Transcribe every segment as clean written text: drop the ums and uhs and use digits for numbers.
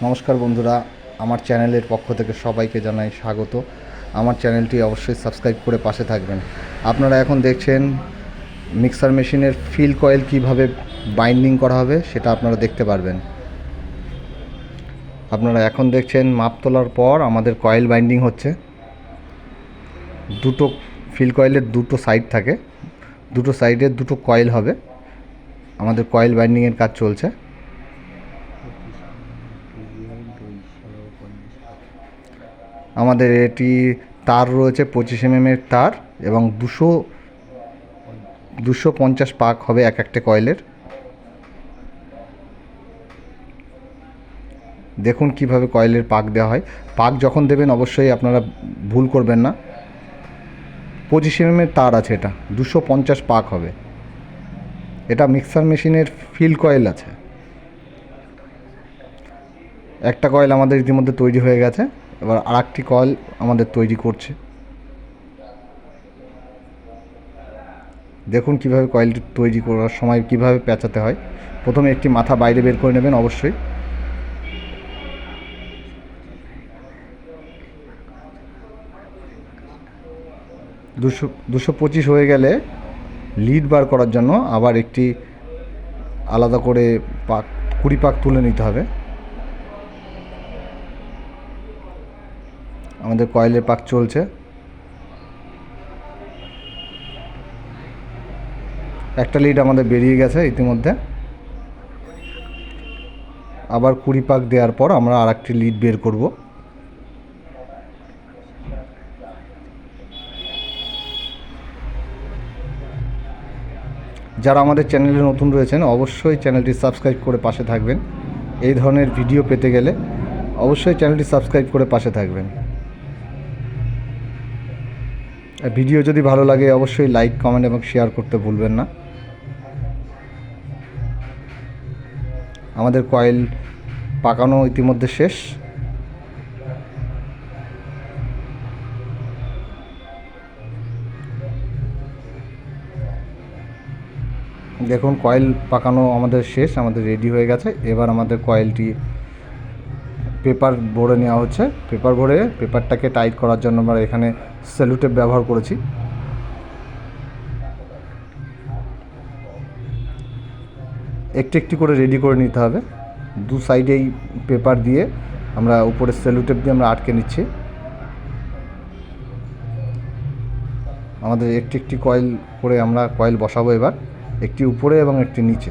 নমস্কার বন্ধুরা, আমার চ্যানেলের পক্ষ থেকে সবাইকে জানাই স্বাগত। আমার চ্যানেলটি অবশ্যই সাবস্ক্রাইব করে পাশে থাকবেন। আপনারা এখন দেখছেন মিক্সার মেশিনের ফিল কয়েল কিভাবে বাইন্ডিং করা হবে সেটা আপনারা দেখতে পারবেন। আপনারা এখন দেখছেন মাপ তোলার পর আমাদের কয়েল বাইন্ডিং হচ্ছে। দুটো ফিল কয়েলের দুটো সাইড থাকে, দুটো সাইডে দুটো কয়েল হবে। আমাদের কয়েল বাইন্ডিংয়ের কাজ চলছে। আমাদের এটি তার রয়েছে 25 mm তার এবং 250 পাক হবে এক একটা কয়েলের। দেখুন কিভাবে কয়েলের পাক দেওয়া হয়। পাক যখন দেবেন অবশ্যই আপনারা ভুল করবেন না। 25 mm তার আছে, এটা 250 পাক হবে। এটা মিক্সার মেশিনের ফিল কয়েল আছে। একটা কয়েল আমাদের ইতিমধ্যে তৈরি হয়ে গেছে, এবার আরেকটি কয়েল আমাদের তৈরি করছে। দেখুন কিভাবে কয়েলটি তৈরি করার সময় কিভাবে পেঁচাতে হয়। প্রথমে একটি মাথা বাইরে বের করে নেবেন অবশ্যই। দুশো 25 হয়ে গেলে লিড বার করার জন্য আবার একটি আলাদা করে 20 পাক তুলে নিতে হবে। আমাদের কয়েলের পাক চলছে। একটা লিড আমাদের বেরিয়ে গেছে ইতিমধ্যে। আবার 20 পাক দেওয়ার পর আমরা আর একটি লিড বের করব। যারা আমাদের চ্যানেলে নতুন রয়েছেন অবশ্যই চ্যানেলটি সাবস্ক্রাইব করে পাশে থাকবেন। এই ধরনের ভিডিও পেতে গেলে অবশ্যই চ্যানেলটি সাবস্ক্রাইব করে পাশে থাকবেন। ভিডিও যদি ভালো লাগে অবশ্যই লাইক, কমেন্ট এবং শেয়ার করতে ভুলবেন না। আমাদের কয়েল পাকানো ইতিমধ্যে শেষ। দেখুন কয়েল পাকানো আমাদের শেষ, আমাদের রেডি হয়ে গেছে। এবার আমাদের কয়েলটি পেপার ভরে নেওয়া হচ্ছে। পেপার ভরে পেপারটাকে টাইট করার জন্য আমরা এখানে সেলো টেপ ব্যবহার করেছি। একটু একটু করে রেডি করে নিতে হবে। দু সাইডেই পেপার দিয়ে আমরা উপরে সেলো টেপ দিয়ে আমরা আটকে নিচ্ছি। আমাদের একটি একটি কয়েল করে আমরা কয়েল বসাবো এবার, একটি উপরে এবং একটি নিচে।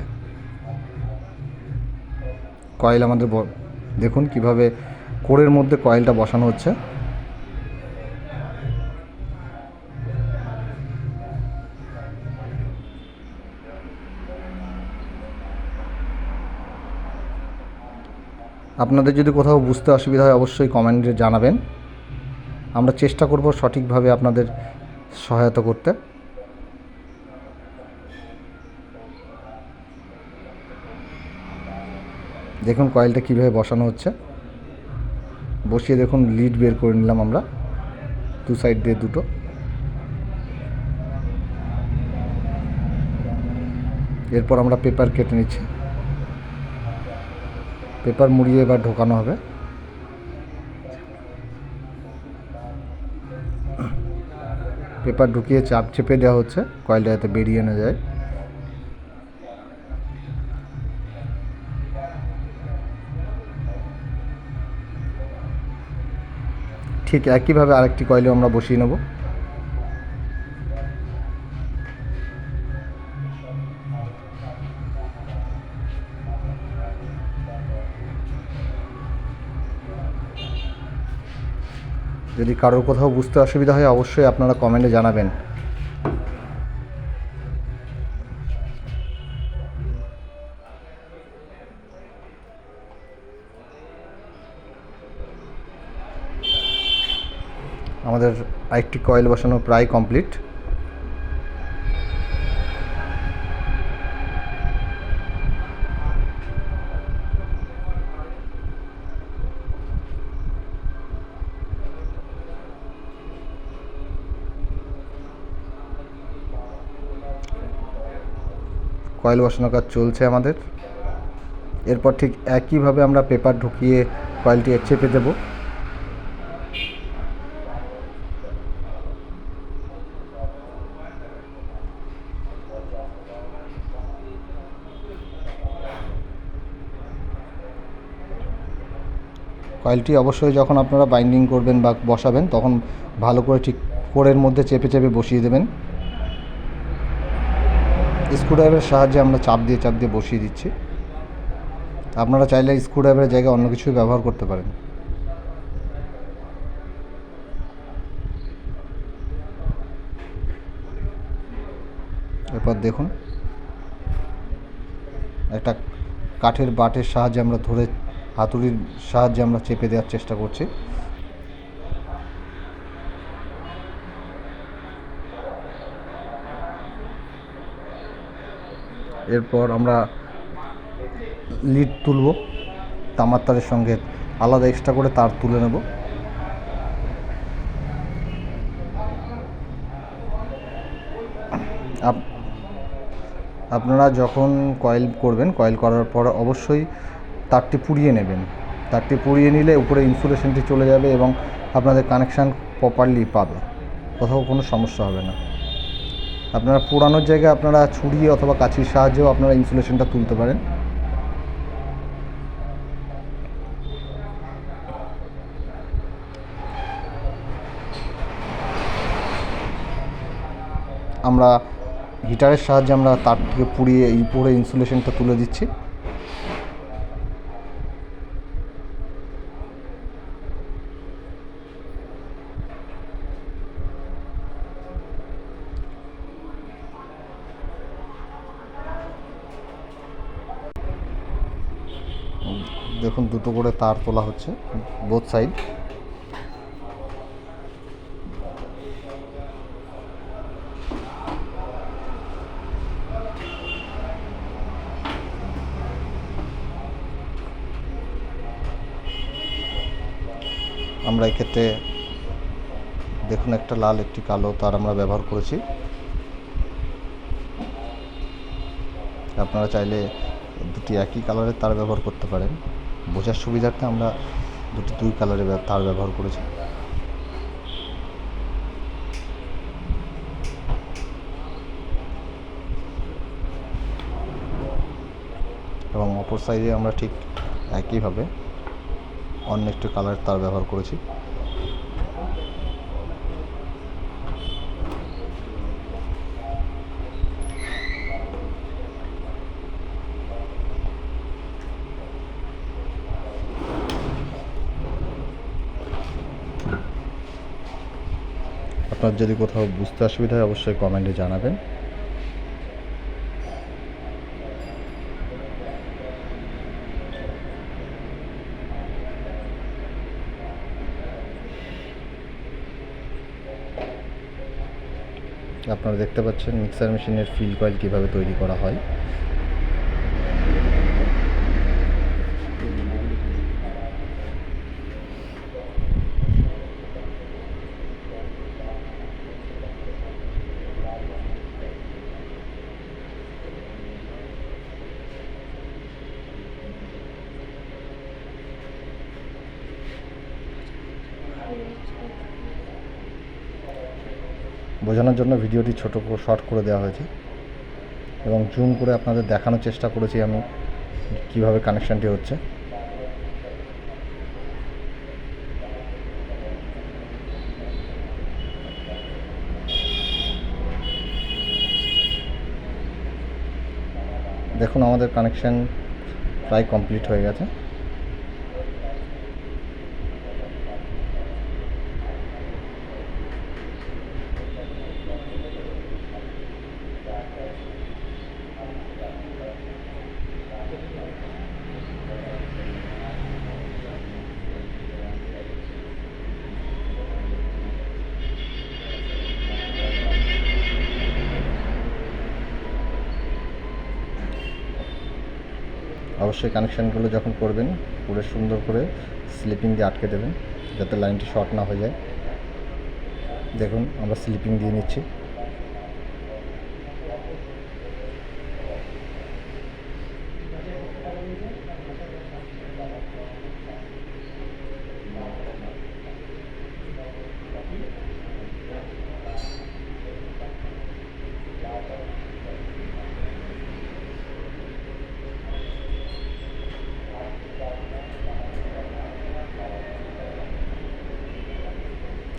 কয়েল আমাদের দেখুন কিভাবে কোরের মধ্যে কয়েলটা বসানো হচ্ছে। আপনাদের যদি কোথাও বুঝতে অসুবিধা হয় অবশ্যই কমেন্টে জানাবেন। আমরা চেষ্টা করব সঠিকভাবে আপনাদের সহায়তা করতে। দেখুন কয়েলটা কীভাবে বসানো হচ্ছে। বসিয়ে দেখুন লিড বের করে নিলাম আমরা, দু সাইড দিয়ে দুটো। এরপর আমরা পেপার কেটে নিচ্ছি। পেপার মুড়িয়ে এবার ঢোকানো হবে। পেপার ঢুকিয়ে চাপ চেপে দেওয়া হচ্ছে কয়েলটা যাতে বেরিয়ে না যায়। ঠিক একইভাবে আরেকটি কয়েলে আমরা বসিয়ে নেব। যদি কারোর কোথাও বুঝতে অসুবিধা হয় অবশ্যই আপনারা কমেন্টে জানাবেন। আমাদের আরেকটি কয়েল বসানো প্রায় কমপ্লিট। কয়েল বসানোর কাজ চলছে আমাদের। এরপর ঠিক একইভাবে আমরা পেপার ঢুকিয়ে কয়েলটি চেপে দেব। কয়েলটি অবশ্যই যখন আপনারা বাইন্ডিং করবেন বা বসাবেন তখন ভালো করে ঠিক কোরের মধ্যে চেপে চেপে বসিয়ে দেবেন। স্ক্রুড্রাইভারের সাহায্যে আমরা চাপ দিয়ে বসিয়ে দিচ্ছি। আপনারা চাইলে স্ক্রুড্রাইভারের জায়গায় অন্য কিছু ব্যবহার করতে পারেন। এরপর দেখুন একটা কাঠের বাটের সাহায্যে আমরা ধরে হাতুড়ির সাহায্যে আমরা চেপে দেওয়ার চেষ্টা করছি। এরপর আমরা লিড তুলব, তামার তারের সঙ্গে আলাদা এক্সট্রা করে তার তুলে নেব। আপনারা যখন কয়েল করবেন, কয়েল করার পর অবশ্যই তারটি পুড়িয়ে নেবেন। তারটি পুড়িয়ে নিলে উপরে ইনসুলেশনটি চলে যাবে এবং আপনাদের কানেকশান প্রপারলি পাবে, কোথাও কোনো সমস্যা হবে না। আপনারা পোড়ানোর জায়গায় আপনারা ছুরি অথবা কাঁচির সাহায্যেও আপনারা ইনসুলেশনটা তুলতে পারেন। আমরা হিটারের সাহায্যে আমরা তারটিকে পুড়িয়ে এই পুরো ইনসুলেশনটা তুলে দিচ্ছি। দেখুন দুটো করে তার তোলা হচ্ছে বোথ সাইড। আমরা এক্ষেত্রে দেখুন একটা লাল একটি কালো তার আমরা ব্যবহার করেছি। আপনারা চাইলে দুটি একই কালারের তার ব্যবহার করতে পারেন। বোঝার সুবিধার্থে আমরা দুই কালারের তার ব্যবহার করেছি। এবং অপর সাইডে আমরা ঠিক একইভাবে অন্য একটি কালারের তার ব্যবহার করেছি। আপনার যদি কোথাও বুঝতে অসুবিধা হয় অবশ্যই কমেন্টে জানাবেন। আপনারা দেখতে পাচ্ছেন মিক্সার মেশিনের ফিল কয়েল কীভাবে তৈরি করা হয়। বোঝানোর জন্য ভিডিওটি ছোট শর্ট করে দেওয়া হয়েছে এবং জুম করে আপনাদের দেখানোর চেষ্টা করেছি আমি কিভাবে কানেকশানটি হচ্ছে। দেখুন আমাদের কানেকশান প্রায় কমপ্লিট হয়ে গেছে। অবশ্যই কানেকশানগুলো যখন করবেন পুরো সুন্দর করে স্লিপিং দিয়ে আটকে দেবেন যাতে লাইনটি শর্ট না হয়ে যায়। দেখুন আমরা স্লিপিং দিয়ে নিচ্ছি।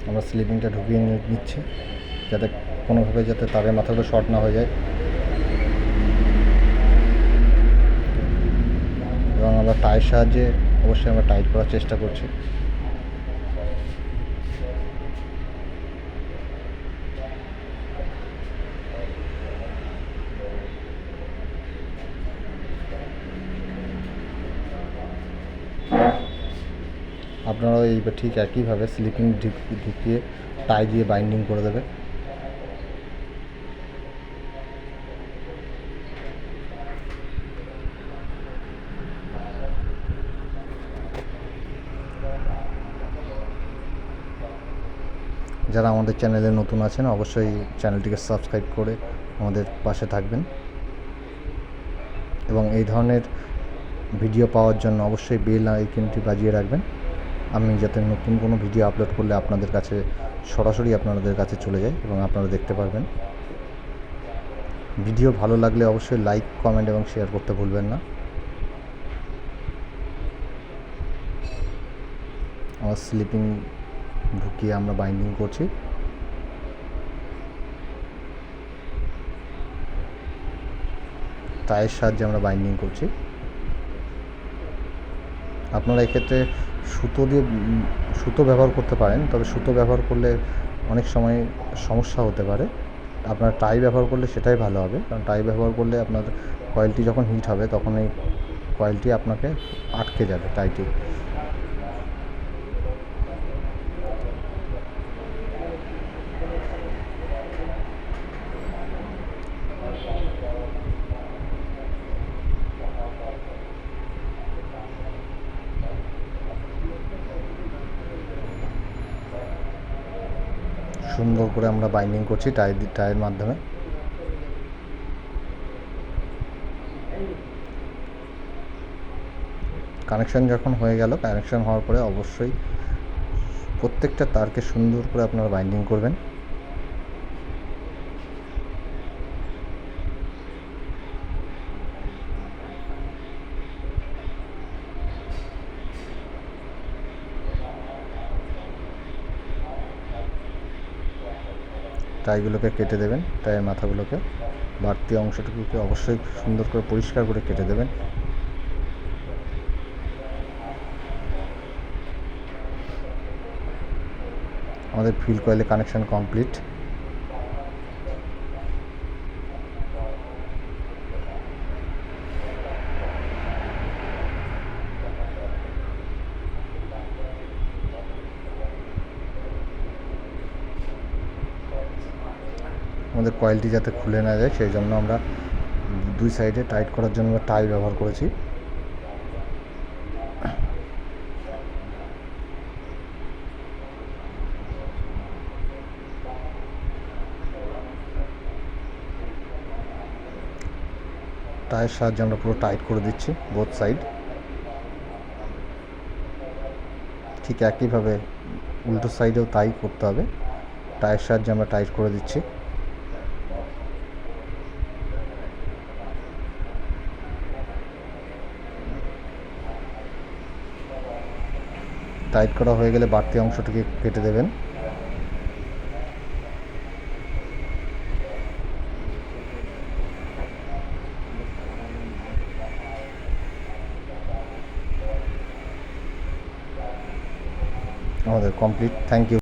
আমরা স্লিপিংটা ঢুকিয়ে নিচ্ছি যাতে কোনোভাবে যাতে তারের মাথাগুলো শর্ট না হয়ে যায়, এবং আমরা টাইয়ের সাহায্যে অবশ্যই আমরা টাইট করার চেষ্টা করছি। আপনারাও এই ঠিক একইভাবে স্লিপিং ঢুকিয়ে টাই দিয়ে বাইন্ডিং করে দেবেন। যারা আমাদের চ্যানেলে নতুন আছেন অবশ্যই চ্যানেলটিকে সাবস্ক্রাইব করে আমাদের পাশে থাকবেন, এবং এই ধরনের ভিডিও পাওয়ার জন্য অবশ্যই বেল আইকনটি বাজিয়ে রাখবেন। আমি যাতে নতুন কোনো ভিডিও আপলোড করলে আপনাদের কাছে সরাসরি আপনাদের কাছে চলে যায় এবং আপনারা দেখতে পারবেন। ভিডিও ভালো লাগলে অবশ্যই লাইক, কমেন্ট এবং শেয়ার করতে ভুলবেন না। আমার স্লিপিং ঢুকিয়ে আমরা বাইন্ডিং করছি। টাইয়ের সাহায্যে আমরা বাইন্ডিং করছি। আপনারা এক্ষেত্রে সুতো ব্যবহার করতে পারেন, তবে সুতো ব্যবহার করলে অনেক সময় সমস্যা হতে পারে। আপনারা টাই ব্যবহার করলে সেটাই ভালো হবে, কারণ টাই ব্যবহার করলে আপনার কয়েলটি যখন হিট হবে তখন এই কয়েলটি আপনাকে আটকে যাবে টাইটি। সুন্দর করে আমরা বাইন্ডিং করছি টাইয়ের মাধ্যমে। কানেকশান যখন হয়ে গেল, কানেকশান হওয়ার পরে অবশ্যই প্রত্যেকটা তারকে সুন্দর করে আপনারা বাইন্ডিং করবেন। টাইগুলোকে কেটে দেবেন, টাইয়ের মাথাগুলোকে, বাড়তি অংশটুকুকে অবশ্যই সুন্দর করে পরিষ্কার করে কেটে দেবেন। আমাদের ফিল কয়েলে কানেকশান কমপ্লিট। আমাদের কয়েলটি যাতে খুলে না যায় সেই জন্য আমরা দুই সাইডে টাইট করার জন্য টাই ব্যবহার করেছি। টাইয়ের সাহায্যে আমরা পুরো টাইট করে দিচ্ছি বোথ সাইড। ঠিক একইভাবে উল্টো সাইডেও তাই করতে হবে, টাইয়ের সাহায্যে আমরা টাইট করে দিচ্ছি। টাইট করা হয়ে গেলে বাড়তি অংশটিকে কেটে দেবেন। আমাদের কমপ্লিট। Thank you.